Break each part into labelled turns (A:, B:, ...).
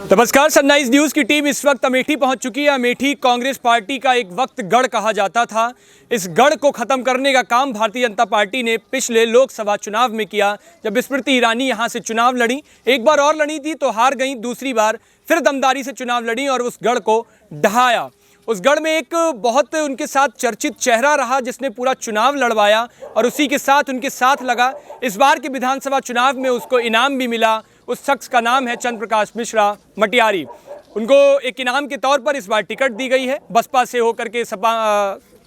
A: नमस्कार, sunrise news की team इस वक्त अमेठी पहुंच चुकी है। अमेठी कांग्रेस पार्टी का एक वक्त गढ़ कहा जाता था। इस गढ़ को ख़त्म करने का काम भारतीय जनता पार्टी ने पिछले लोकसभा चुनाव में किया, जब स्मृति ईरानी यहां से चुनाव लड़ी। एक बार और लड़ी थी तो हार गई, दूसरी बार फिर दमदारी से चुनाव लड़ी और उस गढ़ को ढहाया। उस गढ़ में एक बहुत उनके साथ चर्चित चेहरा रहा जिसने पूरा चुनाव लड़वाया और उसी के साथ उनके साथ लगा। इस बार के विधानसभा चुनाव में उसको इनाम भी मिला। उस शख्स का नाम है चंद्र प्रकाश मिश्रा मटियारी। उनको एक इनाम के तौर पर इस बार टिकट दी गई है। बसपा से होकर के सपा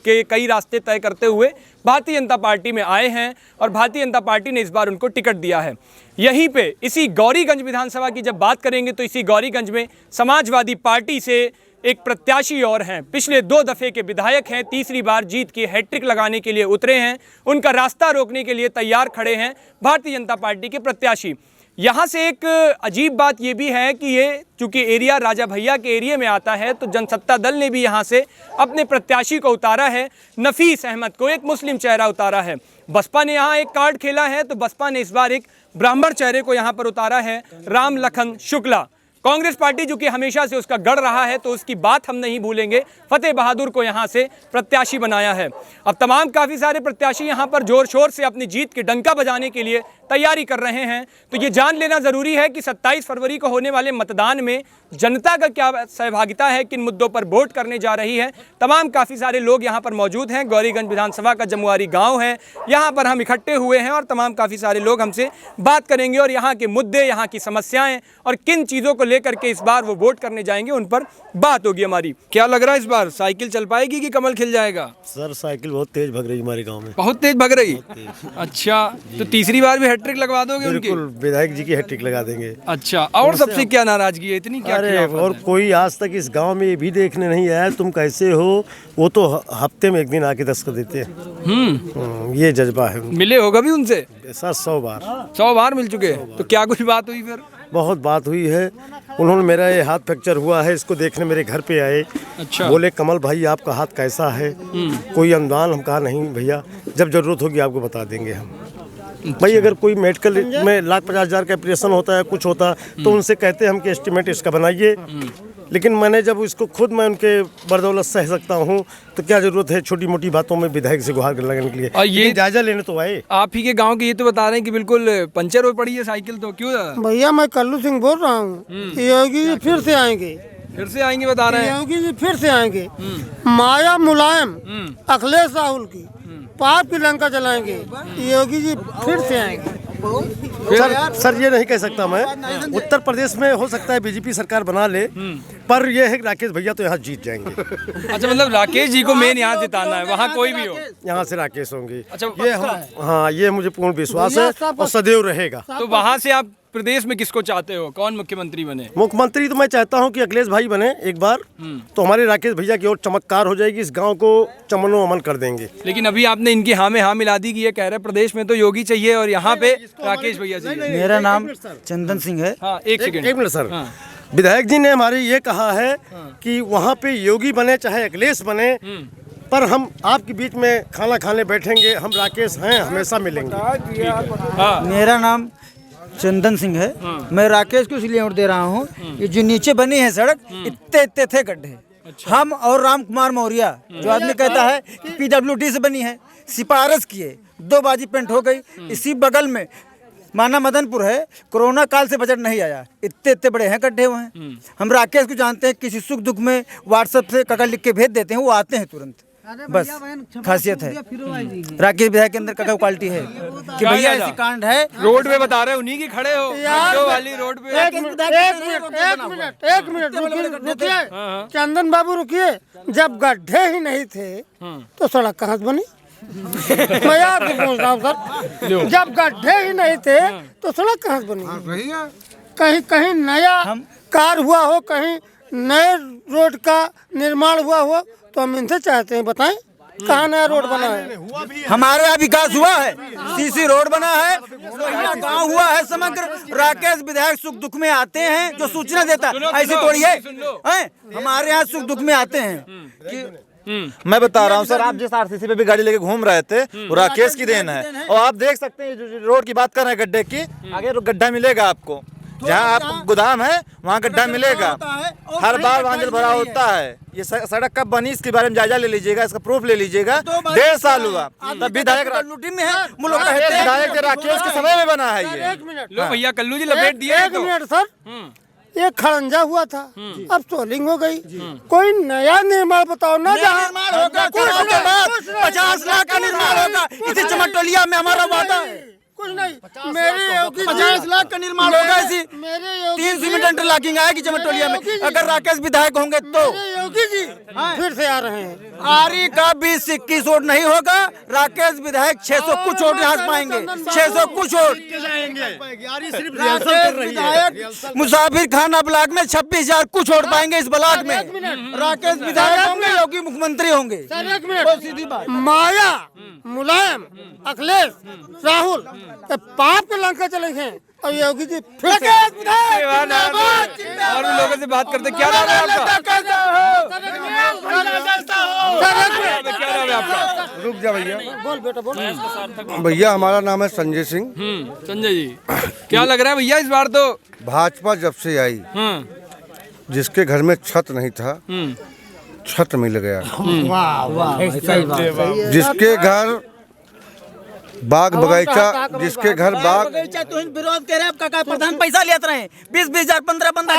A: के कई रास्ते तय करते हुए भारतीय जनता पार्टी में आए हैं और भारतीय जनता पार्टी ने इस बार उनको टिकट दिया है। यहीं पे इसी गौरीगंज विधानसभा की जब बात करेंगे तो इसी गौरीगंज में समाजवादी पार्टी से एक प्रत्याशी और हैं, पिछले 2 दफ़े के विधायक हैं, तीसरी बार जीत की हैट्रिक लगाने के लिए उतरे हैं। उनका रास्ता रोकने के लिए तैयार खड़े हैं भारतीय जनता पार्टी के प्रत्याशी। यहाँ से एक अजीब बात ये भी है कि ये चूँकि एरिया राजा भैया के एरिया में आता है तो जनसत्ता दल ने भी यहाँ से अपने प्रत्याशी को उतारा है। नफीस अहमद को, एक मुस्लिम चेहरा उतारा है। बसपा ने यहाँ एक कार्ड खेला है तो बसपा ने इस बार एक ब्राह्मण चेहरे को यहाँ पर उतारा है, राम लखन शुक्ला। कांग्रेस पार्टी जो कि हमेशा से उसका गढ़ रहा है तो उसकी बात हम नहीं भूलेंगे, फतेह बहादुर को यहाँ से प्रत्याशी बनाया है। अब तमाम काफ़ी सारे प्रत्याशी यहाँ पर जोर शोर से अपनी जीत के डंका बजाने के लिए तैयारी कर रहे हैं। तो ये जान लेना ज़रूरी है कि 27 फरवरी को होने वाले मतदान में जनता का क्या सहभागिता है, किन मुद्दों पर वोट करने जा रही है। तमाम काफ़ी सारे लोग यहाँ पर मौजूद हैं। गौरीगंज विधानसभा का जमुआरी गाँव है, यहाँ पर हम इकट्ठे हुए हैं और तमाम काफ़ी सारे लोग हमसे बात करेंगे और यहाँ के मुद्दे, यहाँ की समस्याएँ और किन चीज़ों को लेकर के इस बार वो वोट करने जाएंगे उन पर बात होगी हमारी। क्या लग रहा है इस बार साइकिल चल पाएगी कि कमल खिल जाएगा?
B: सर साइकिल बहुत तेज भग रही हमारे गांव में।
A: बहुत तेज भग रही? अच्छा, तो तीसरी बार भी हैट्रिक लगवा दोगे उनकी?
B: बिल्कुल, विधायक जी की हैट्रिक लगा देंगे।
A: अच्छा, और सबसे क्या नाराजगी है इतनी? क्या
B: अरे और कोई आज तक इस गांव में ये भी देखने नहीं आया तुम कैसे हो। वो तो हफ्ते में एक दिन आके दस्तखत देते हैं। ये जज्बा है।
A: मिले होगा भी उनसे?
B: सर 100 बार।
A: 100 बार मिल चुके हैं। तो क्या कुछ बात हुई फिर?
B: बहुत बात हुई है। उन्होंने मेरा ये हाथ फ्रैक्चर हुआ है, इसको देखने मेरे घर पे आए।
A: अच्छा।
B: बोले कमल भाई आपका हाथ कैसा है, कोई अनुदान? हम कहा नहीं भैया, जब जरूरत होगी आपको बता देंगे हम। अच्छा। भाई अगर कोई मेडिकल में 1,50,000 का ऑपरेशन होता है, कुछ होता तो उनसे कहते हैं हमके एस्टिमेट इसका बनाइए। लेकिन मैंने जब इसको खुद मैं उनके बदौलत सह सकता हूँ तो क्या जरूरत है छोटी मोटी बातों में विधायक से गुहार लगाने के लिए। और ये जायजा लेने तो आए। आप ही के गांव के ये तो बता रहे हैं कि बिल्कुल पंचर हो पड़ी है साइकिल, तो क्यों?
C: भैया मैं कल्लू सिंह बोल रहा हूँ। योगी जी फिर से आएंगे।
A: फिर से आएंगे बता रहे हैं? योगी
C: जी फिर से आएंगे। माया मुलायम अखिलेश राहुल की पाप की लंका चलाएंगे। योगी जी फिर से आएंगे।
B: सर ये नहीं कह सकता मैं। उत्तर प्रदेश में हो सकता है बीजेपी सरकार बना ले, पर ये है कि राकेश भैया तो यहाँ जीत जाएंगे।
A: अच्छा, मतलब राकेश जी को मेन यहाँ जिताना है, वहाँ कोई भी हो
B: यहाँ से राकेश होंगे।
A: अच्छा,
B: ये हाँ, ये मुझे पूर्ण विश्वास है और सदैव रहेगा।
A: तो वहाँ से आप प्रदेश में किसको चाहते हो, कौन मुख्यमंत्री बने?
B: मुख्यमंत्री तो मैं चाहता हूँ कि अखिलेश भाई बने एक बार, तो हमारे राकेश भैया की और चमत्कार हो जाएगी, इस गांव को चमनो अमन कर देंगे।
A: लेकिन अभी आपने इनकी हाँ में हाँ मिला दी कि ये कह रहे प्रदेश में तो योगी चाहिए और यहाँ पे राकेश भैया चाहिए।
D: मेरा नाम चंदन सिंह है।
A: हाँ, एक
B: मिनट सर। विधायक जी ने हमारे ये कहा है कि वहाँ पे योगी बने चाहे अखिलेश बने, पर हम आपके बीच में खाना खाने बैठेंगे, हम राकेश हैं, हमेशा मिलेंगे।
D: मेरा नाम चंदन सिंह है। मैं राकेश को इसलिए वोट दे रहा हूँ, ये जो नीचे बनी है सड़क, इतने थे गड्ढे। अच्छा। हम और राम कुमार मौर्य जो आदमी कहता है कि PWD से बनी है, सिफारिश किए, 2 बाजी पेंट हो गई। इसी बगल में माना मदनपुर है, कोरोना काल से बजट नहीं आया, इतने बड़े हैं गड्ढे हुए हैं। हम राकेश को जानते हैं, किसी सुख दुख में व्हाट्सएप से काका लिख के भेज देते हैं, वो आते हैं तुरंत। बस खासियत है राकेश विधायक के अंदर का क्वालिटी है कि भैया ऐसी कांड है।
A: रोड पे बता रहे हो, उन्हीं की खड़े हो वाली रोड पे।
C: एक मिनट रुकिए चंदन बाबू, रुकिए। जब गड्ढे ही नहीं थे तो सड़क कहाँ से बनी? मैं आपसे पूछ रहा हूँ सर, जब गड्ढे ही नहीं थे तो सड़क कहाँ से बनी? कहीं नया कार्य हुआ हो, कहीं नए रोड का निर्माण हुआ हो तो हम इनसे चाहते हैं बताएं कहाँ नया रोड बना है?
D: हमारे यहाँ विकास हुआ है, सीसी रोड बना है, गांव हुआ है समग्र। राकेश विधायक सुख दुख में आते हैं, जो सूचना देता है, ऐसे थोड़ी है। हमारे यहाँ सुख दुख में आते हैं कि
E: मैं बता रहा हूँ सर, आप जिस RCC पे भी गाड़ी लेके घूम रहे थे वो राकेश की देन है। और आप देख सकते हैं रोड की बात कर रहे हैं, गड्ढे की, आगे गड्ढा मिलेगा आपको। जहाँ आप गोदाम है वहाँ गड्ढा मिलेगा। हर बार वहाँ जल भरा होता है। ये सड़क कब बनी इसके बारे में जायजा ले लीजिएगा, इसका प्रूफ ले लीजिएगा। 1.5 साल हुआ तब विधायक राकेश के समय में बना है ये।
C: एक मिनट
A: लो भैया कल्लू जी लपेट दिए
C: एक मिनट सर, एक खड़ंजा हुआ था, अब सोलिंग हो गई। कोई नया निर्माण बताओ ना, जहाँ
D: 50 लाख का निर्माण होगा इसी चमटोलिया में, हमारा वादा है।
C: कुछ नहीं। मेरे योगी
D: 50 लाख का निर्माण होगा इसी
C: मेरे योगी
D: 3 सीमेंट इंटरलॉकिंग आएगी चमटोलिया में, अगर राकेश विधायक होंगे तो।
C: मेरे योगी जी फिर से आ रहे हैं।
D: आरी का 20-21 वोट नहीं होगा, राकेश विधायक 600 कुछ वोट यहाँ से पाएंगे, 600 कुछ वोट। राकेश विधायक मुसाफिर खाना ब्लॉक में 26,000 कुछ वोट पाएंगे इस ब्लॉक में। राकेश विधायक होंगे, योगी मुख्यमंत्री होंगे।
C: सर एक मिनट, सीधी बात। माया, मुलायम, अखिलेश, राहुल पाप के लंका चले हैं और योगी जी फिर से।
A: और भी लोगों से बात करते, क्या नाम है आपका? क्या नाम है आपका?
B: रुक जा भैया।
C: बोल बेटा बोल।
B: भैया हमारा नाम है संजय सिंह।
A: संजय जी, क्या लग रहा है भैया इस बार तो?
B: भाजपा जब से आई, जिसके घर में छत नहीं था छत मिल गया, जिसके घर बाग बगीचा, जिसके घर बाग
D: बगीचा तो विरोध कर रहे, आपका प्रधान पैसा लेते रहे 20-20 हजार 15 बंदा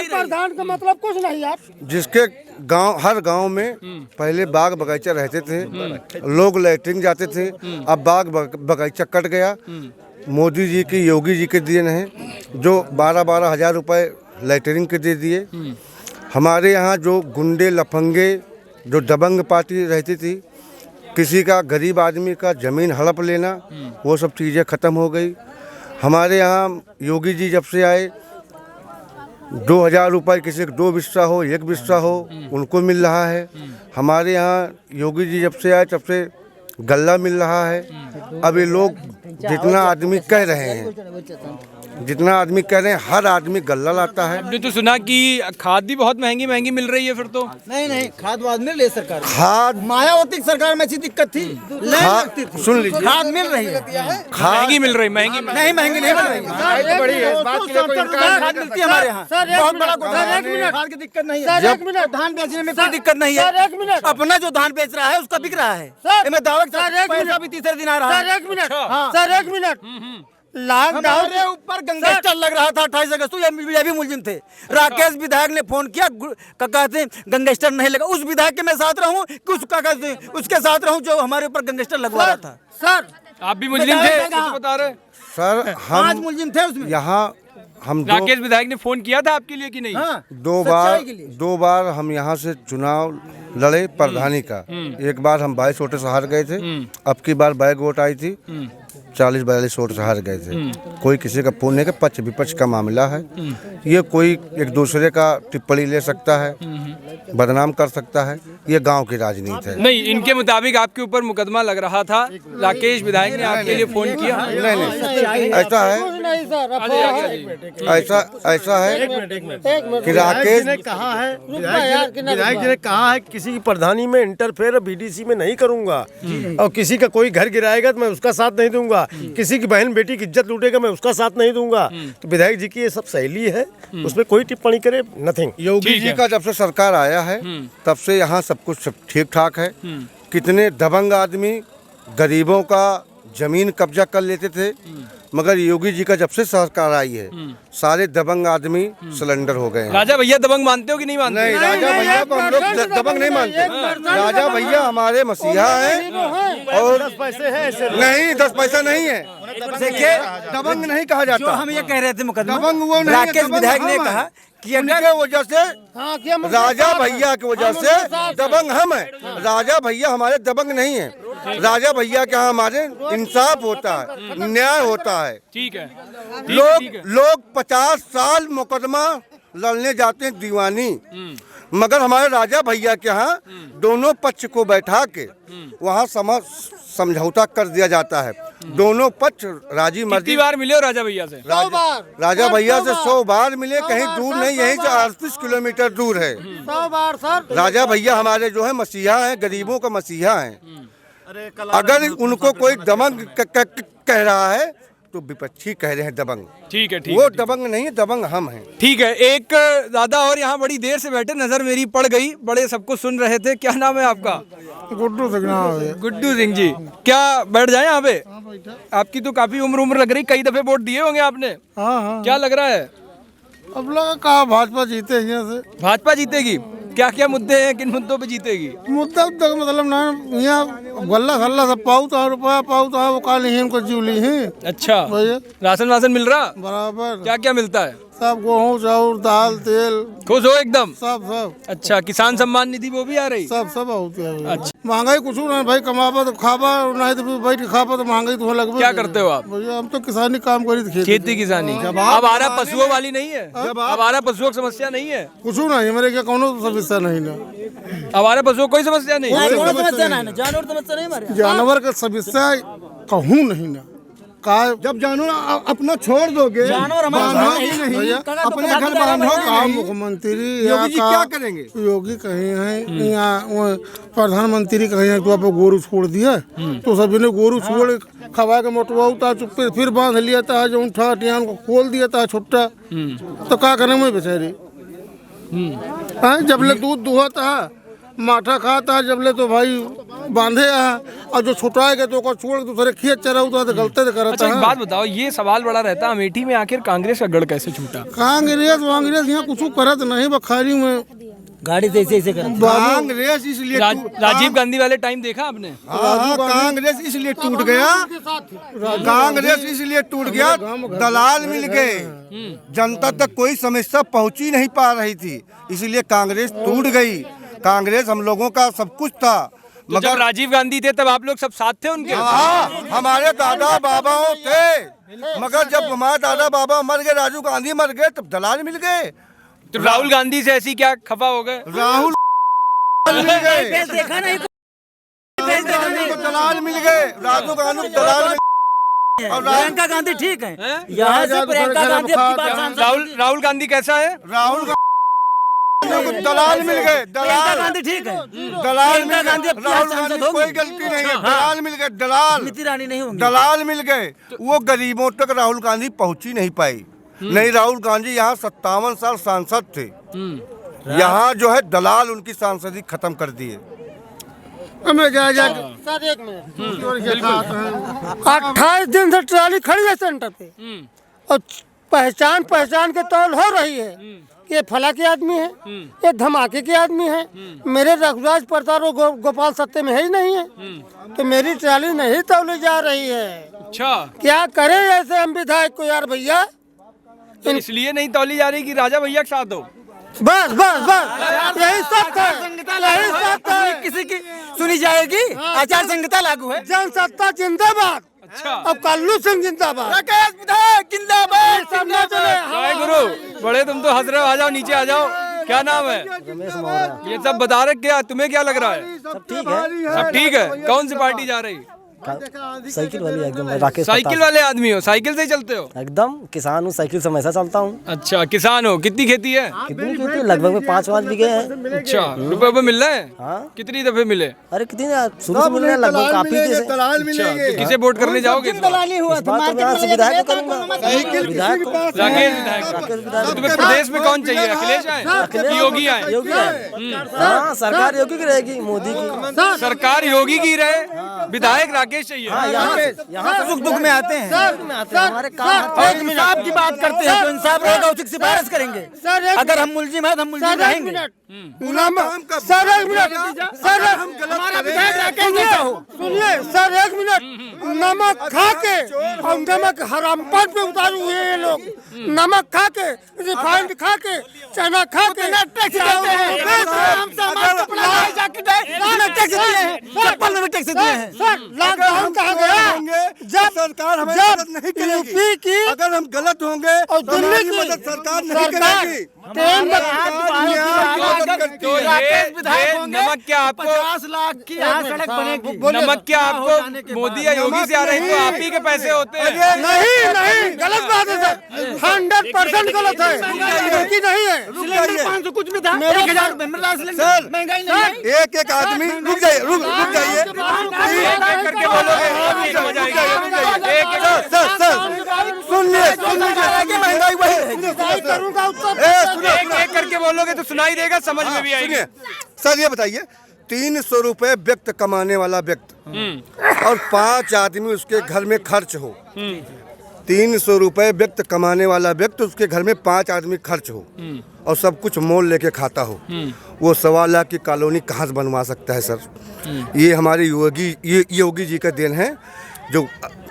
C: प्रधान का मतलब कुछ नहीं यार।
B: जिसके गांव, हर गांव में पहले बाग बगीचा रहते थे, लोग लैट्रिन जाते थे, अब बाग बगीचा कट गया। मोदी जी की, योगी जी के दिए हैं जो 12-12 हजार रुपए लैट्रिन के दे दिए। हमारे यहाँ जो गुंडे लफंगे, जो दबंग पार्टी रहती थी, किसी का गरीब आदमी का ज़मीन हड़प लेना, वो सब चीज़ें ख़त्म हो गई। हमारे यहाँ योगी जी जब से आए 2,000 रुपये किसी को 2 बिस्सा हो, 1 बिस्सा हो, उनको मिल रहा है। हमारे यहाँ योगी जी जब से आए तब से गल्ला मिल रहा है। अब ये लोग जितना आदमी कह रहे हैं, जितना आदमी कह रहे हैं, हर आदमी गल्ला लाता है।
A: हमने तो सुना कि खाद भी बहुत महंगी महंगी मिल रही है फिर तो।
D: नहीं, खाद वाद मिल रही है सरकार।
B: खाद
D: मायावती की सरकार में ऐसी दिक्कत थी,
B: सुन लीजिए,
D: खाद मिल रही है।
A: महंगी मिल रही, महंगी
D: नहीं, महंगी नहीं मिल रही है। खाद मिलती है हमारे यहाँ, बहुत बड़ा गोदाम, खाद की दिक्कत नहीं है।
C: एक मिनट,
D: धान बेचने में कोई दिक्कत नहीं
C: सर
D: है।
C: एक मिनट,
D: अपना जो धान बेच रहा है उसका बिक रहा है। मैं दावा पैसा भी तीसरे दिन आ रहा है।
C: सर एक मिनट, सर एक मिनट। लॉकडाउन
D: हमारे ऊपर गैंगस्टर लग रहा था 28 अगस्त को, ये भी मुलजिम थे। राकेश विधायक ने फोन किया, कहते हैं गैंगस्टर नहीं लगा। उस विधायक के मैं साथ रहूं कि उसके साथ रहूं जो हमारे ऊपर गैंगस्टर लगवा रहा था।
C: सर
A: आप भी मुजरिम थे तो बता रहे?
B: सर
D: 5 मुलजिम थे उसमें।
B: यहाँ हम
A: राकेश विधायक ने फोन किया था आपके लिए कि नहीं?
D: हाँ,
B: 2 बार हम यहाँ से चुनाव लड़े प्रधानी का। एक बार हम 22 वोट से हार गए थे, अब की बार बैग वोट आई थी, 40-42 वोट से हार गए थे। कोई किसी का पुण्य के पक्ष विपक्ष का मामला है, ये कोई एक दूसरे का टिप्पणी ले सकता है, बदनाम कर सकता है, ये गांव की राजनीति है।
A: नहीं, इनके मुताबिक आपके ऊपर मुकदमा लग रहा था, राकेश विधायक ने आपके लिए फोन किया?
B: नहीं, ऐसा है,
C: नहीं सर,
B: ऐसा है कि राकेश ने कहा है, विधायक जी ने कहा है किसी की प्रधानी में इंटरफेयर बीडीसी में नहीं करूंगा, और किसी का कोई घर गिराएगा तो मैं उसका साथ नहीं दूंगा, किसी की बहन बेटी की इज्जत लूटेगा मैं उसका साथ नहीं दूंगा। तो विधायक जी की ये सब शैली है, उसमें कोई टिप्पणी करे नथिंग। योगी जी का जब से सरकार आया है तब से यहाँ सब कुछ ठीक ठाक है। कितने दबंग आदमी गरीबों का जमीन कब्जा कर लेते थे, मगर योगी जी का जब से सरकार आई है सारे दबंग आदमी सिलेंडर हो गए हैं।
A: राजा भैया दबंग मानते हो कि नहीं मानते?
B: नहीं, राजा भैया को हम लोग दबंग नहीं मानते। राजा भैया हमारे मसीहा हैं और 10 पैसे है नहीं, 10 पैसा नहीं है। देखिए, दबंग नहीं कहा
D: जो
B: जाता।
D: हम ये कह रहे थे मुकदमा,
B: दबंग वो नहीं है,
D: राकेश
B: दबंग
D: विधायक
B: हम
D: ने
B: हैं।
D: कहा कि
B: उनके वजह से, राजा
C: भाई
B: भैया की वजह से दबंग हम हैं। राजा भैया हमारे दबंग नहीं है। राजा भैया के यहाँ हमारे इंसाफ होता है, न्याय होता है।
A: ठीक है।
B: लोग 50 साल मुकदमा लड़ने जाते हैं दीवानी, मगर हमारे राजा भैया के यहाँ दोनों पक्ष को बैठा के वहाँ समझौता कर दिया जाता है। दोनों पक्ष राजी
A: कितनी
B: मर्जी।
A: बार मिले हो राजा भैया से?
B: राजा भैया से 100 बार मिले, कहीं दूर नहीं, यहीं से 38 किलोमीटर दूर है।
C: 100 बार सर।
B: राजा भैया हमारे जो है मसीहा हैं, गरीबों का मसीहा हैं। अगर उनको कोई दबंग कह रहा है
F: तो विपक्षी कह रहे हैं दबंग।
A: ठीक है, ठीक
F: वो
A: है,
F: दबंग नहीं है, दबंग हम हैं।
A: ठीक है। एक दादा और यहाँ बड़ी देर से बैठे, नजर मेरी पड़ गई, बड़े सबको सुन रहे थे। क्या नाम है आपका?
C: गुड्डू सिंह।
A: गुड्डू सिंह जी, क्या बैठ जाए यहाँ पे? आपकी तो काफी उम्र लग रही, कई दफे वोट दिए होंगे आपने।
C: हाँ,
A: क्या लग रहा है?
C: अब लगा कहा भाजपा जीते यहाँ से।
A: भाजपा जीतेगी? क्या क्या मुद्दे हैं, किन मुद्दों पे जीतेगी?
C: मुद्दा तक मतलब ना यहाँ गल्ला सल्ला सब पाऊ तो रुपया पाऊ तो वो काली ही उनको जीवली ही।
A: अच्छा,
C: भैया
A: राशन वासन मिल रहा?
C: बराबर
A: क्या क्या मिलता है?
C: सब गेहूँ चाउर दाल तेल
A: खुश हो एकदम?
C: सब
A: अच्छा, किसान सम्मान निधि वो भी आ रही?
C: सब होती है।
A: अच्छा।
C: महंगाई कुछ नहीं भाई, कमाबा तो खाबा, नहीं तो बैठ के खाबा तो महंगाई तो लगभग।
A: क्या करते हो आप?
C: भैया हम तो किसानी काम करी थी,
A: खेती किसानी। अब आ रहा पशुओं वाली नहीं है? अब आ रहा पशुओं की समस्या नहीं है?
C: कुछ नहीं मेरे क्या कोनो समस्या नहीं ना।
A: अब आ रहा पशुओं कोई समस्या नहीं?
C: जानवर का समस्या कहूँ नहीं ना। का
F: जब जानवर अपना छोड़ दोगे,
D: जानवर
C: भैया
F: अपने घर बांधोगे
C: का
F: नहीं।
C: मुख्यमंत्री
F: योगी जी क्या करेंगे?
C: योगी कहे हैं यहाँ वो प्रधानमंत्री कहे हैं तो आप गोरू छोड़ दिया, तो सभी ने गोरू छोड़ खवा के मोटवा था, चुप्पे फिर बांध लिया था, जो उठा टियान को खोल दिया था छुट्टा, तो क्या करेंगे बेचारी? जब ले दूध दुहा था, माठा खाता जब ले तो भाई बांधे और जो छुटाएगा तो छोड़ दूसरे खेत चरा तो गलते तो करता
A: अच्छा, एक
C: है।
A: बात बताओ, ये सवाल बड़ा रहता है अमेठी में आखिर कांग्रेस का गढ़ कैसे छूटा?
C: कांग्रेस यहाँ कुछ करत नहीं, बखारी में
D: गाड़ी से ऐसे कर
F: कांग्रेस इसलिए
A: राजीव गांधी वाले टाइम देखा आपने?
F: हाँ, कांग्रेस इसलिए टूट गया, कांग्रेस इसलिए टूट गया, दलाल मिल गए, जनता तक कोई समस्या पहुंची नहीं पा रही थी, इसलिए कांग्रेस टूट गई। कांग्रेस हम लोगों का सब कुछ था,
A: तो जब राजीव गांधी थे तब आप लोग सब साथ थे उनके?
F: हाँ, हमारे दादा बाबाओं थे, मगर जब हमारे दादा बाबा मर गए, राजीव गांधी मर गए, तब दलाल मिल गए।
A: तो राहुल गांधी से ऐसी क्या खफा हो गए?
F: राहुल मिल गए,
D: देखा नहीं,
F: दलाल मिल गए, राजीव गांधी दलाल मिल गए। और
D: प्रियंका गांधी ठीक है, यहाँ से प्रियंका गांधी अब की बात सांसद।
A: राहुल गांधी कैसा है?
F: राहुल गांधी को दलाल मिल गए,
D: प्रियंका
F: दलाल
D: गांधी ठीक है,
F: दलाल मिल
D: गांधी
F: गए,
D: अब की
F: राहुल
D: सांसद
F: गांधी
D: होंगी।
F: कोई गलती नहीं है, दलाल मिल गए, दलाल
D: स्मृति ईरानी नहीं होंगी।
F: दलाल मिल गए, वो गरीबों तक राहुल गांधी पहुंची नहीं पाई। नहीं, राहुल गांधी यहाँ 57 साल सांसद थे, यहाँ जो है दलाल उनकी सांसदी खत्म कर दिए।
C: हमें क्या सर 1 मिनट 28 दिन से ट्राली खड़ी है सेंटर पे और पहचान के तौल हो रही है कि ये फला के आदमी है, ये धमाके के आदमी है। मेरे रघुराज प्रताप और गोपाल सत्य में है ही नहीं है, तो मेरी ट्राली नहीं तौली जा रही है।
A: अच्छा,
C: क्या करें ऐसे हम विधायक को यार भैया?
A: तो इसलिए नहीं तौली जा रही कि राजा भैया के साथ हो?
C: बस यही सब है।
D: किसी की सुनी जाएगी, आचार संहिता लागू है।
C: जनसत्ता जिंदाबाद।
A: अच्छा,
C: अब कल्लू सिंह जिंदाबाद।
D: राकेश विधायक जिंदाबाद।
C: सब ना चले।
A: जय गुरु। बड़े तुम तो हंस रहे हो, आ जाओ नीचे आ जाओ। क्या नाम है? ये सब बता रहे, क्या तुम्हें क्या लग रहा है?
G: सब ठीक है,
A: सब ठीक है। कौन सी पार्टी जा रही?
G: साइकिल वाली एकदम राकेश
A: साइकिल वाले आदमी हो? साइकिल से ही चलते हो?
G: एकदम किसान हूँ, साइकिल से हमेशा चलता हूँ।
A: अच्छा, किसान हो। कितनी खेती है?
G: कितनी खेती? लगभग में 5 बीघे हैं।
A: अच्छा, रुपए मिल रहे हैं?
G: हाँ।
A: कितनी दफे मिले?
G: अरे कितनी शुरू से मिल रहे हैं, लगभग काफी से।
F: दलाल
A: अच्छा, तो किसे वोट करने जाओगे?
G: इस बार तो मैं विधायक को करूंगा। विधायक को
A: राकेश विधायक। तो तुम्हें प्रदेश में कौन चाहिए? अखिलेश आए? योगी आए?
G: योगी है। हाँ, सरकार योगी की रहेगी, मोदी की
A: सरकार योगी की रहे, विधायक राकेश चाहिए।
D: यहाँ से सुख दुख में आते हैं,
G: हमारे काम।
D: इंसाफ की बात करते हैं तो इंसाफ रहेगा, उसी की सिफारिश करेंगे। अगर हम मुलजिम हैं तो हम मुलजिम रहेंगे।
C: सर 1 मिनट, सर
D: हमारा विधायक राकेश जैसा हो।
C: सुनिए सर 1 मिनट। नमक खा के और नमक हरामपट पे उतारे हुए ये लोग। नमक खा के, रिफाइंड खा के, चना खा के
D: टैक्स देते हैं, चप्पल में टैक्स दिए हैं।
C: सर लॉकडाउन कहा गया जब
F: सरकार हमारी मदद नहीं करेगी।
C: यूपी की
F: अगर हम गलत होंगे
C: और
F: तो
C: दिल्ली
F: हमारी
C: की
F: मदद सरकार नहीं करेगी।
C: ट्रेन में
A: तो ये नमक क्या आपको
D: 50 लाख की यहाँ सड़क बनेगी।
A: नमक क्या आपको मोदी या योगी से आ रही तो आप ही के पैसे होते हैं?
C: नहीं गलत बात है सर, 100% गलत है, क्योंकि नहीं है।
D: सिलेंडर 500 कुछ में था, 1000 रुपए मिल रहा है सिलेंडर। महंगाई नहीं है।
F: एक आदमी रुक जाइए, रुक जाइए
A: करके बोलोगे हो जाएगा।
F: सर
C: करूंगा उत्तर
A: एक एक करके बोलोगे तो सुनाई देगा, समझ में भी आएगी।
F: सुनिए सर, ये बताइए 300 रुपए व्यक्ति कमाने वाला व्यक्ति और 5 आदमी उसके घर में खर्च हो, 300 रुपए व्यक्ति कमाने वाला व्यक्ति उसके घर में 5 आदमी खर्च हो और सब कुछ मोल लेके खाता हो, वो 1.25 लाख की कॉलोनी कहाँ से बनवा सकता है सर? ये हमारे योगी जी का देन है, जो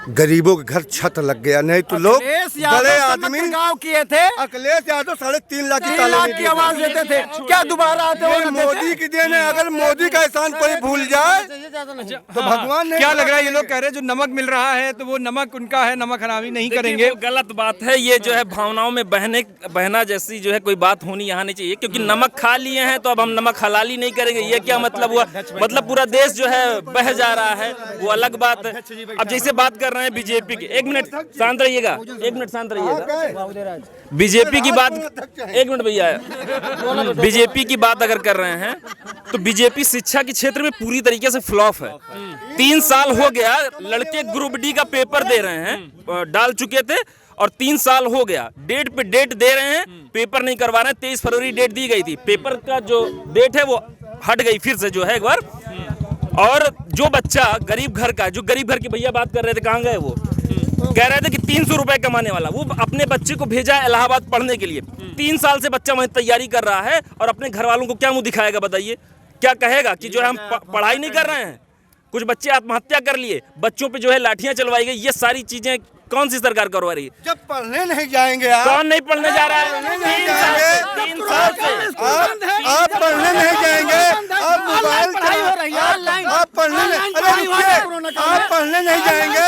F: गरीबों के घर छत लग गया, नहीं तो लोग बड़े आदमी
D: गाँव किए थे,
F: अखिलेश यादव 3.5 लाख की
D: 3 लाख
F: कॉलोनी
D: की आवाज देते थे, क्या दोबारा आते
F: ये
D: हो?
F: मोदी की देन है। अगर मोदी का एहसान कोई भूल जाए तो भगवान नहीं।
A: क्या लग रहा है ये लोग कह रहे हैं जो नमक मिल रहा है तो वो नमक उनका है, नमक हरामी नहीं करेंगे?
H: वो गलत बात है। ये जो है भावनाओं में बहना जैसी जो है कोई बात होनी यहाँ नहीं चाहिए, क्योंकि नमक खा लिए हैं तो अब हम नमक हलाली नहीं करेंगे, ये क्या मतलब हुआ? मतलब पूरा देश जो है बह जा रहा है, वो अलग बात है। अब जैसे बात कर रहे हैं बीजेपी की, एक मिनट शांत रहिएगा, एक मिनट शांत रहिएगा। बीजेपी की बात, एक मिनट भैया, बीजेपी की बात अगर कर रहे हैं तो बीजेपी शिक्षा के क्षेत्र में पूरी तरीके से फ्लॉप है। 3 साल हो गया, लड़के ग्रुप डी का पेपर दे रहे हैं, डाल चुके थे और 3 साल हो गया, डेट पे डेट दे रहे हैं, पेपर नहीं करवा रहे हैं। 23 फरवरी डेट दी गई थी, पेपर का जो डेट है वो हट गई फिर से जो है एक बार। और जो बच्चा गरीब घर का, जो गरीब घर की भैया बात कर रहे थे, कहाँ गए वो? कह रहे थे कि 300 रुपए कमाने वाला, वो अपने बच्चे को भेजा है इलाहाबाद पढ़ने के लिए। 3 साल से बच्चा वहीं तैयारी कर रहा है और अपने घर वालों को क्या मुंह दिखाएगा बताइए? क्या कहेगा कि जो है हम पढ़ाई नहीं कर रहे हैं? कुछ बच्चे आत्महत्या कर लिए, बच्चों पे जो है लाठियां चलवाई गई, ये सारी चीजें कौन सी सरकार करवा रही है?
F: जब पढ़ने नहीं जाएंगे आप,
H: कौन नहीं पढ़ने जा रहा है? 3 साल से
F: आप पढ़ने नहीं जाएंगे, आप मोबाइल आप पढ़ने नहीं, अरे रुकिए, आप पढ़ने नहीं जाएंगे,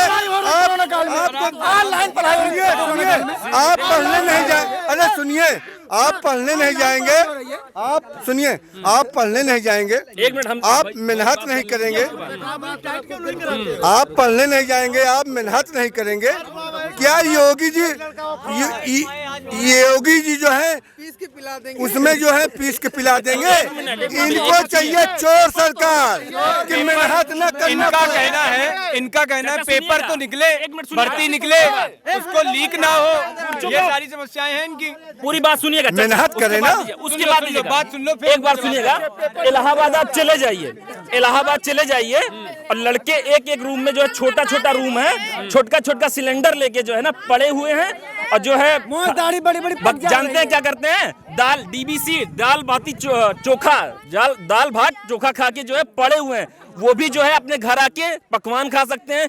F: ऑनलाइन पढ़ाई होगी, आप पढ़ने नहीं जाएंगे, अरे सुनिए, आप पढ़ने नहीं जाएंगे, आप सुनिए, आप पढ़ने नहीं जाएंगे,
H: एक मिनट, हम
F: आप मेहनत नहीं करेंगे, आप पढ़ने नहीं जाएंगे, आप मेहनत नहीं करेंगे, क्या योगी जी जो है उसमें जो है पीस के पिला देंगे? इनको चाहिए चोर सरकार कि मेहनत न करना।
A: इनका कहना है पेपर तो निकले, भर्ती निकले, उसको लीक ना हो, ये सारी समस्याएं हैं इनकी।
H: पूरी बात सुनिएगा,
F: मेहनत करें ना,
H: उसके बाद
A: बात सुन लो,
H: एक बार सुनिएगा। इलाहाबाद आप चले जाइए, इलाहाबाद चले जाइए और लड़के एक एक रूम में जो है छोटा छोटा रूम है, छोटका छोटका सिलेंडर लेके जो है ना पड़े हुए हैं और जो है
D: दाढ़ी बड़ी बड़ी
H: जानते हैं क्या करते हैं? दाल डीबीसी, दाल भाती चोखा, दाल भात चोखा खा के जो है पड़े हुए हैं। वो भी जो है अपने घर आके पकवान खा सकते हैं।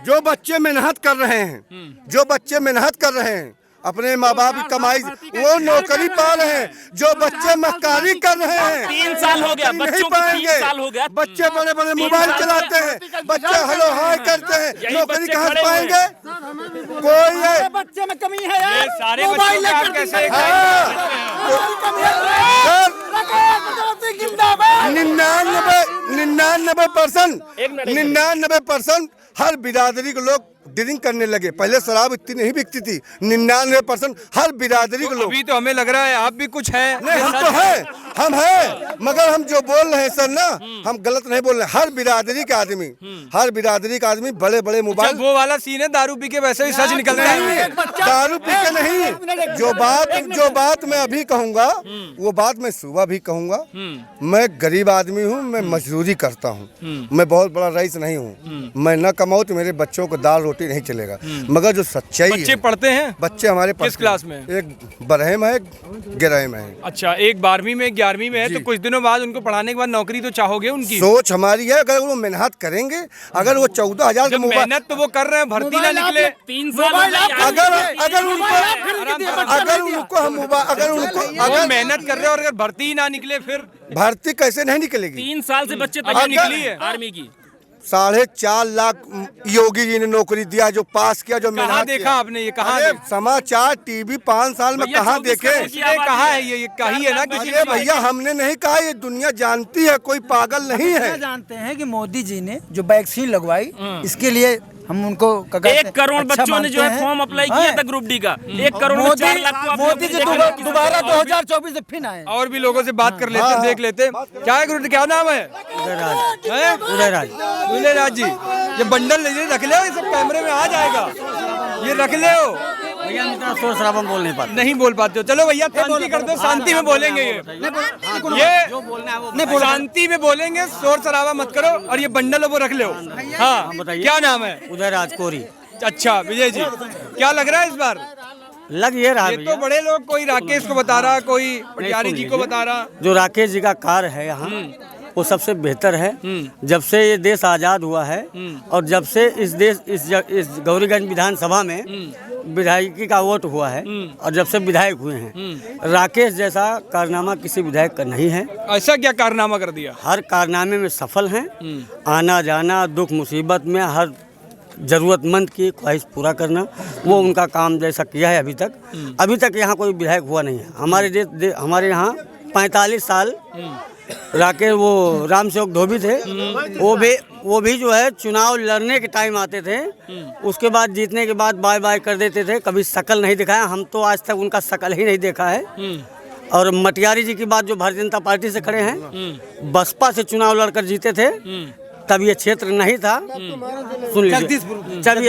F: जो बच्चे मेहनत कर रहे हैं, जो बच्चे मेहनत कर रहे हैं अपने माँ बाप की कमाई, वो नौकरी पा रहे हैं। जो बच्चे मक्कारी कर रहे हैं
H: 3 साल हो गया, बच्चों को 3 साल हो गया,
F: बच्चे बड़े बड़े मोबाइल चलाते हैं, बच्चे हेलो हाय करते हैं, नौकरी कहाँ से पाएंगे? कोई
D: बच्चे में कमी है यार,
A: ये सारे बच्चों का आप कैसे
F: 99% हर बिरादरी के लोग ड्रिंक करने लगे। पहले शराब इतनी नहीं बिकती थी। 99% हर बिरादरी के लोग।
A: अभी तो हमें लग रहा है आप भी कुछ है।
F: नहीं, हम तो हैं, हम हैं, मगर हम जो बोल रहे हैं सर ना, हम गलत नहीं बोल रहे। हर बिरादरी के आदमी, हर बिरादरी का आदमी बड़े बड़े मोबाइल,
A: वो वाला सीन है दारू पी के वैसे ही सच निकल रहा है।
F: दारू पी के नहीं, जो बात मैं अभी कहूँगा वो बात मैं सुबह भी कहूँगा। मैं गरीब आदमी हूँ, मैं मजदूरी करता हूँ, मैं बहुत बड़ा रईस नहीं हूँ। मैं न कमाऊँ तो मेरे बच्चों को दाल रोटी नहीं चलेगा। मगर जो सच्चाई
A: बच्चे पढ़ते हैं,
F: बच्चे हमारे
A: किस क्लास में?
F: एक 12वीं में है, 11वीं में है।
A: अच्छा, एक 12वीं में, 11वीं में है, तो कुछ दिनों बाद उनको पढ़ाने के बाद नौकरी तो चाहोगे उनकी?
F: सोच हमारी है, अगर वो मेहनत करेंगे, अगर वो 14,000 का
A: मेहनत तो वो कर रहे हैं, भर्ती ना निकले।
H: 3 साल
A: अगर मेहनत कर रहे हो और अगर भर्ती ही ना निकले फिर
F: भर्ती कैसे नहीं निकलेगी?
H: 3 साल से बच्चे
A: अभी निकली है
H: आर्मी की।
F: 4.5 लाख योगी जी ने नौकरी दिया, जो पास किया, जो
A: कहाँ
F: मेहनत
A: देखा आपने? ये कहाँ
F: अरे समाचार टीवी 5 साल में कहाँ देखे?
A: कहा है ये कही है ना किसी
F: अरे भैया, हमने नहीं कहा, ये दुनिया जानती है, कोई पागल नहीं है।
D: जानते हैं कि मोदी जी ने जो वैक्सीन लगवाई, इसके लिए हम उनको
H: 1 करोड़ बच्चों ने जो है फॉर्म अप्लाई किया था ग्रुप डी का। 1 करोड़ में 4 लाख को
D: मोदी जी दोबारा 2024 से फिर आए।
A: और भी लोगों से बात कर लेते हैं, देख लेते हैं। क्या है गुरु, क्या नाम है? उदयराज जी। ये बंडल रख ले, ये सब कैमरे में आ जाएगा, ये रख ले।
G: शोर शराबा बोल नहीं पाते।
A: नहीं बोल पाते हो, चलो भैया शांति कर दो, शांति में बोलेंगे ये शांति में बोलेंगे, शोर शराबा मत करो और ये बंडल वो रख लो। हाँ
G: बताइए।
A: क्या नाम है?
G: उदय राजकोरी।
A: अच्छा विजय जी, क्या लग रहा है इस बार?
G: लग ये रहा
A: ये तो बड़े लोग, कोई राकेश को बता रहा, कोई पटियारी जी को बता रहा।
G: जो राकेश जी का कार्य है यहाँ वो सबसे बेहतर है। जब से ये देश आज़ाद हुआ है और जब से इस गौरीगंज विधानसभा में विधायकी का वोट हुआ है और जब से विधायक हुए हैं, राकेश जैसा कारनामा किसी विधायक का नहीं है।
A: ऐसा क्या कारनामा कर दिया?
G: हर कारनामे में सफल हैं। आना जाना, दुख मुसीबत में हर जरूरतमंद की ख्वाहिश पूरा करना, वो उनका काम जैसा किया है। अभी तक यहाँ कोई विधायक हुआ नहीं है। हमारे यहाँ 45 साल राकेश वो राम सेवक धोबी थे, वो भी जो है चुनाव लड़ने के टाइम आते थे, उसके बाद जीतने के बाद बाय बाय कर देते थे, कभी शकल नहीं दिखाया। हम तो आज तक उनका शकल ही नहीं देखा है। और मटियारी जी की बात, जो भारतीय जनता पार्टी से खड़े हैं, बसपा से चुनाव लड़कर जीते थे, तब ये क्षेत्र नहीं था, सुन लीजिए,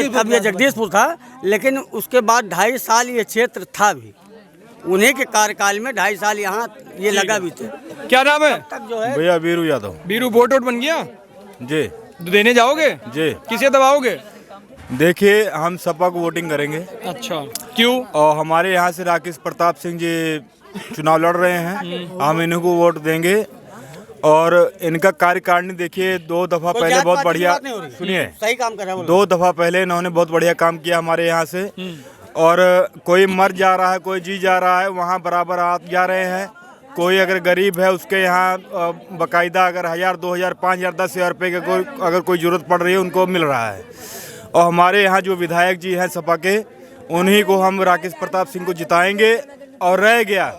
G: तब ये जगदीशपुर था, लेकिन उसके बाद 2.5 साल ये क्षेत्र था भी। उन्हीं के कार्यकाल में 2.5 साल यहाँ ये लगा भी थे।
A: क्या नाम है?
G: तक जो है
E: भैया बीरू यादव।
A: बीरू, वोट बन गया
E: जी?
A: देने जाओगे
E: जी।
A: किसे दबाओगे?
E: देखिए, हम सपा को वोटिंग करेंगे।
A: अच्छा, क्यों?
E: और हमारे यहाँ से राकेश प्रताप सिंह जी चुनाव लड़ रहे हैं, हम इन्हीं को वोट देंगे। और इनका कार्यकारिणी देखिए, 2 दफा पहले बहुत बढ़िया, सुनिए,
G: सही काम कर रहा है।
E: 2 दफा पहले इन्होंने बहुत बढ़िया काम किया हमारे यहाँ से। और कोई मर जा रहा है, कोई जी जा रहा है, वहाँ बराबर आप जा रहे हैं। कोई अगर गरीब है उसके यहाँ बाकायदा अगर 1000, 2000, 5000, 10,000 रुपये का अगर कोई ज़रूरत पड़ रही है उनको मिल रहा है। और हमारे यहाँ जो विधायक जी हैं सपा के, उन्हीं को हम राकेश प्रताप सिंह को जिताएंगे। और रह गया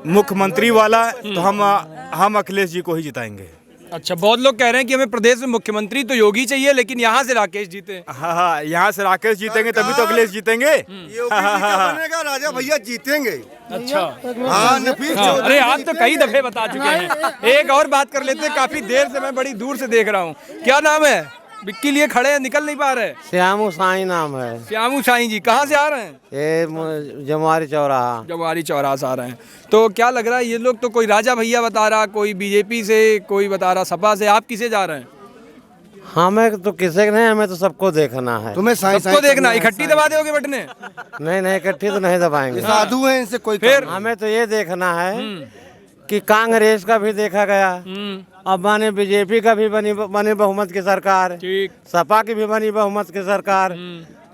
E: मुख्यमंत्री वाला, तो हम अखिलेश जी को ही जिताएंगे।
A: अच्छा, बहुत लोग कह रहे हैं कि हमें प्रदेश में मुख्यमंत्री तो योगी चाहिए, लेकिन यहाँ से राकेश जीते।
E: हाँ, यहाँ से राकेश जीतेंगे तभी तो अखिलेश जीतेंगे।
F: बनेगा राजा भैया, जीतेंगे।
A: अच्छा,
F: हाँ, नफीस
A: हाँ,
F: चौधरी
A: अरे आप तो कई दफे बता चुके हैं। एक और बात कर लेते हैं, काफी देर से मैं बड़ी दूर से देख रहा हूँ। क्या नाम है? विक्की लिए खड़े हैं, निकल नहीं पा रहे।
I: श्यामू साई नाम है।
A: श्यामू साई जी, कहाँ से आ रहे हैं?
I: ये जमुआरी चौराहा।
A: जमुआरी चौराहा से आ रहे हैं। तो क्या लग रहा है, ये लोग तो कोई राजा भैया बता रहा, कोई बीजेपी से, कोई बता रहा सपा से, आप किसे जा रहे हैं?
I: हमें तो किसे नहीं, हमें तो सबको देखना है।
F: तुम्हें
A: सबको देखना, इकट्ठी दबा दोगे बटने?
I: नहीं, इकट्ठी तो नहीं दबाएंगे।
F: साधु है, इनसे कोई
A: फिर
I: हमें तो ये देखना है कि कांग्रेस का भी देखा गया, अब माने बीजेपी का भी बनी बहुमत की सरकार,
A: ठीक,
I: सपा की भी बनी बहुमत की सरकार,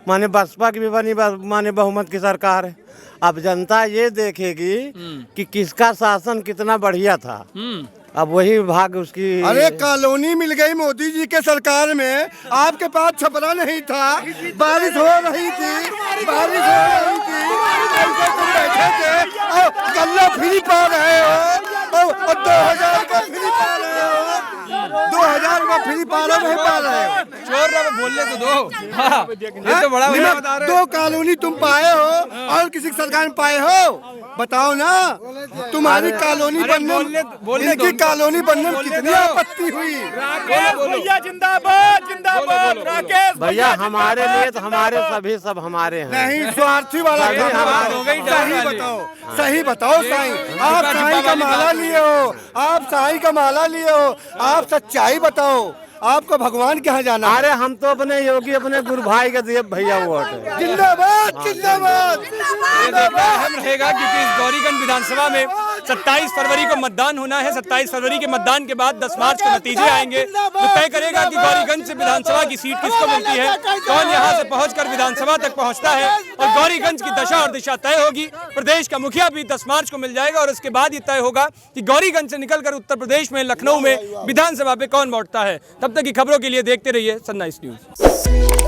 I: माने बसपा की भी माने बहुमत की सरकार। अब जनता ये देखेगी कि किसका शासन कितना बढ़िया था। अब वही भाग उसकी।
F: अरे कॉलोनी मिल गई मोदी जी के सरकार में, आपके पास छपरा नहीं था, बारिश हो रही थी, ऐसे तुम बैठे थे, गल्ला फ्री पा रहे हो, और 2000 का फ्री पा रहे हो, 2000 का फ्री पा रहे हो।
A: चोर रहा बोलने तो दो। हाँ, ये तो बड़ा भैया बता रहे हो।
F: 2 कॉलोनी तुम पाए हो और किसी सरकार में पाए हो? बताओ ना, तुम्हारी कॉलोनी बनने, इनकी कॉलोनी बनने में कितनी आपत्ति हुई।
H: भैया जिंदाबाद, जिंदाबाद राकेश
I: भैया। हमारे लिए तो हमारे सभी सब हमारे हैं।
F: नहीं, स्वार्थी वाला सही बताओ साईं, आप साईं का माला लिए हो, आप सच्चाई बताओ, आपको भगवान के यहाँ जाना।
I: अरे हम तो अपने योगी, अपने गुरु भाई के दिए भैया वोट।
F: जिंदाबाद, जिंदाबाद।
A: अहम रहेगा क्योंकि इस गौरीगंज विधानसभा में 27 फरवरी को मतदान होना है। 27 फरवरी के मतदान के बाद 10 मार्च को नतीजे आएंगे, जो तय करेगा कि गौरीगंज से विधानसभा की सीट किसको मिलती है, कौन यहां से पहुंचकर विधानसभा तक पहुंचता है, और गौरीगंज की दशा और दिशा तय होगी। प्रदेश का मुखिया भी 10 मार्च को मिल जाएगा, और उसके बाद ये तय होगा कि गौरीगंज से निकलकर उत्तर प्रदेश में, लखनऊ में विधानसभा पे कौन बैठता है। तब तक की खबरों के लिए देखते रहिए सनराइज न्यूज।